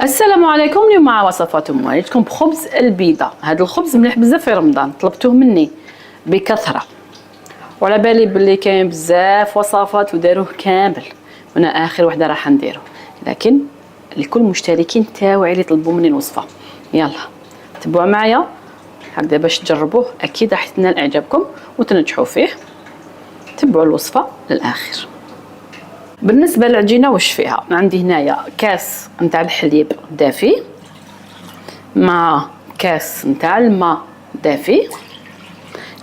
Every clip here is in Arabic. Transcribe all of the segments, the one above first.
السلام عليكم. اليوم مع وصفات مواليدكم بخبز البيضه. هذا الخبز مليح بزاف في رمضان، طلبتوه مني بكثره وعلى بالي بلي كاين بزاف وصفات وداروه كامل وانا اخر وحده راح نديرو، لكن لكل مشتركين تاوعي اللي طلبوا مني الوصفه يلا تبعوا معايا هكذا باش تجربوه، اكيد راح تنال اعجابكم وتنجحوا فيه. تبعوا الوصفه للاخر. بالنسبه للعجينه واش فيها؟ عندي هنايا كاس نتاع الحليب دافي مع كاس نتاع الماء دافي،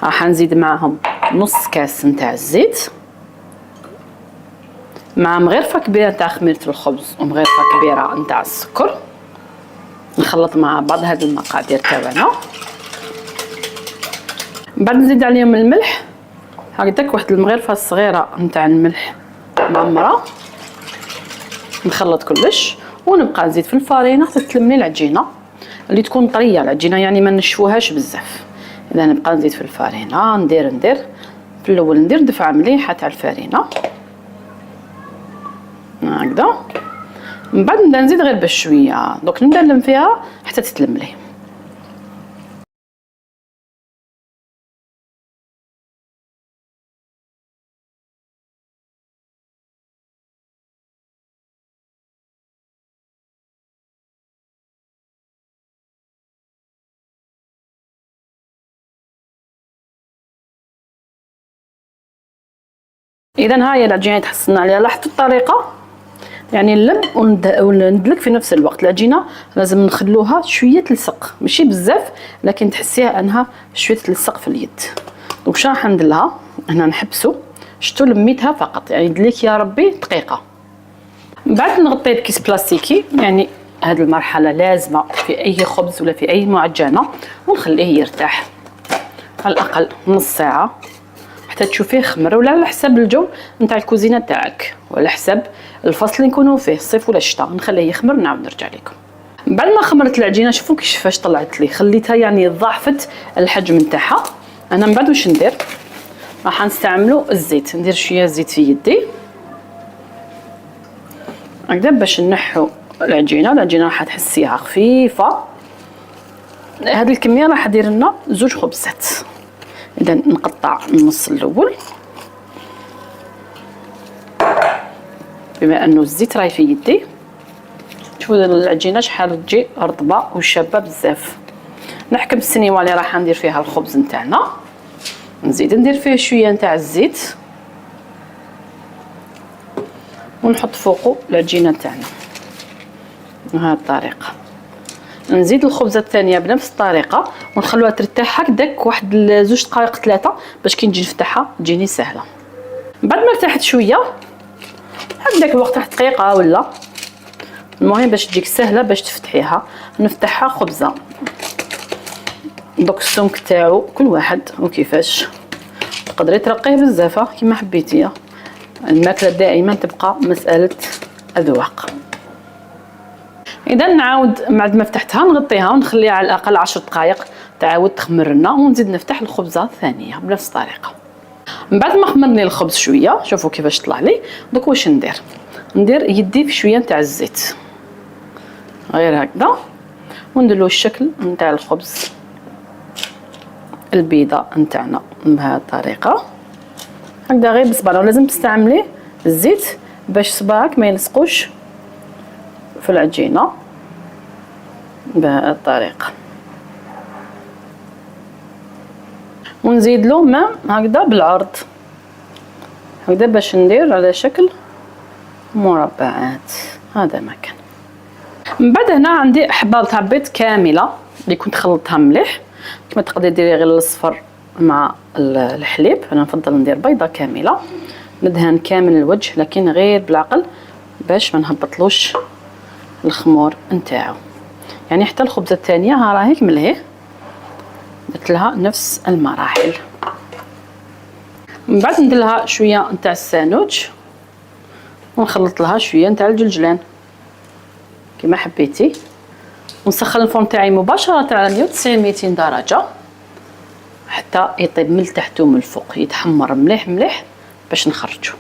راح نزيد معاهم نص كاس نتاع الزيت مع مغرفه كبيره نتاع خميره الخبز ومغرفه كبيره نتاع السكر. نخلط مع بعض هاد المقادير تاعنا، بعد نزيد عليهم الملح هكذاك واحد المغرفه صغيره نتاع الملح معمره. نخلط كلش ونبقى نزيد في الفرينه حتى تلملي العجينه اللي تكون طريه، العجينه يعني ما نشفوهاش بزاف. اذا نبقى نزيد في الفرينه ندير في الاول ندير دفعه مليحه تاع الفرينه هكذا، من بعد نبدا نزيد غير بشويه دوك نبدا نلم فيها حتى تتلملي. اذا هاي العجينه تحصلنا عليها، لاحظتوا الطريقه يعني نلم وندلك في نفس الوقت. العجينه لازم نخلوها شويه تلصق، ماشي بزاف لكن تحسيها انها شويه تلصق في اليد. واش راح نديرلها هنا؟ نحبسوا شتو لميتها فقط، يعني دليك يا ربي دقيقه. من بعد نغطيه بكيس بلاستيكي، يعني هذه المرحله لازمه في اي خبز ولا في اي معجنه، ونخليه يرتاح على الاقل نص ساعه حتى تشوفيه خمر، ولا على حسب الجو نتاع الكوزينه تاعك وعلى حسب الفصل اللي نكونوا فيه الصيف ولا الشتاء. نخليه يخمر نعاود نرجع لكم. بعد ما خمرت العجينه شوفوا كيفاش طلعت لي، خليتها يعني ضاعفت الحجم نتاعها. انا من بعد واش ندير؟ راح نستعملوا الزيت، ندير شويه زيت في يدي هكذا باش نحو العجينه راح تحسيها خفيفه. هذه الكميه راح دير لنا 2 خبزات. اذا نقطع النص الاول بما انه الزيت راهي في يدي. شوفوا العجينه شحال تجي رطبه وشابه بزاف. نحكم السنيوه اللي راح ندير فيها الخبز نتاعنا، نزيد ندير فيه شويه نتاع الزيت ونحط فوقه العجينه تاعنا بهذه الطريقه. نزيد الخبزه الثانيه بنفس الطريقه ونخلوها ترتاح هكذاك واحد 2 دقائق 3 باش كي نجي نفتحها تجيني سهله. بعد ما ارتاحت شويه هكذاك الوقت تاع دقيقه ولا، المهم باش تجيك سهله باش تفتحيها. نفتحها خبزه دوك السمك تاعو كل واحد وكيفاش تقدري ترقيه بزاف كيما حبيتي. الماكله دائما تبقى مساله اذواق. اذا نعاود بعد ما فتحتها نغطيها ونخليها على الاقل 10 دقائق تعاود تخمر لنا، ونزيد نفتح الخبزه الثانيه بنفس الطريقه. من بعد ما خمرني الخبز شويه شوفوا كيفاش طلع لي. دوك واش ندير يدي في شويه نتاع الزيت غير هكذا وندير له الشكل نتاع الخبز البيضه نتاعنا بهذه الطريقه هكذا غير بصباعه. لازم تستعملي الزيت باش صباعك ما يلصقوش في العجينه بهذه الطريقه. ونزيد له ماء هكذا بالعرض هكذا باش ندير على شكل مربعات. هذا ما كان. من بعد هنا عندي حبه تاع بيض كامله اللي كنت خلطتها مليح. كما تقدري ديري غير الصفر مع الحليب، انا نفضل ندير بيضه كامله. ندهن كامل الوجه لكن غير بالعقل باش ما نهبطلوش الخمور نتاعو. يعني حتى الخبزه الثانيه ها راهي كمليه درت لها نفس المراحل. من بعد ندير لها شويه نتاع السانوج ونخلط لها شويه نتاع الجلجلان كما حبيتي. ونسخن الفرن تاعي مباشره على 190 200 درجه حتى يطيب من التحت ومن الفوق، يتحمر مليح مليح باش نخرجو.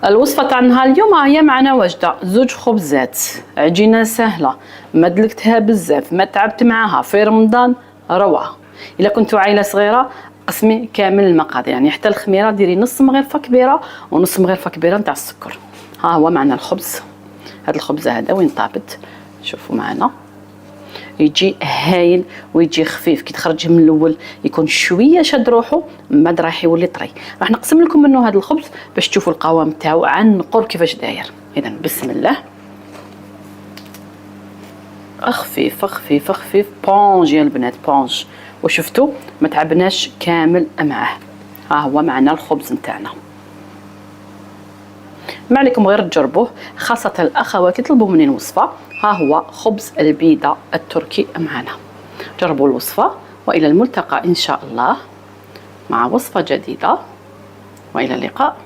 الوصفة تاع نهار اليوم هي معنا واجدة، زوج خبزات، عجينة سهلة، ما دلكتها بزاف، ما تعبت معاها في رمضان، روعة. إلا كنتو عائلة صغيرة قسمي كامل المقادير، يعني حتى الخميرة ديري نص مغرفة كبيرة ونص مغرفة كبيرة نتاع السكر. ها هو معنا الخبز، هاد الخبزة هذا وين طابت، شوفوا معنا يجي هايل ويجي خفيف. كي تخرج من الاول يكون شويه شاد روحه، من بعد راح يولي طري. راح نقسم لكم منه هذا الخبز باش تشوفوا القوام تاعو عن قرب كيفاش داير. اذا بسم الله، خفيف خفيف خفيف، بونج يا البنات بونج. وشفتوا ما تعبناش كامل معاه. ها هو معنا الخبز نتاعنا، ما عليكم غير تجربوه، خاصة الأخوات يطلبوا مني الوصفة. ها هو خبز البيضة التركي معنا. جربوا الوصفة، وإلى الملتقى إن شاء الله مع وصفة جديدة، وإلى اللقاء.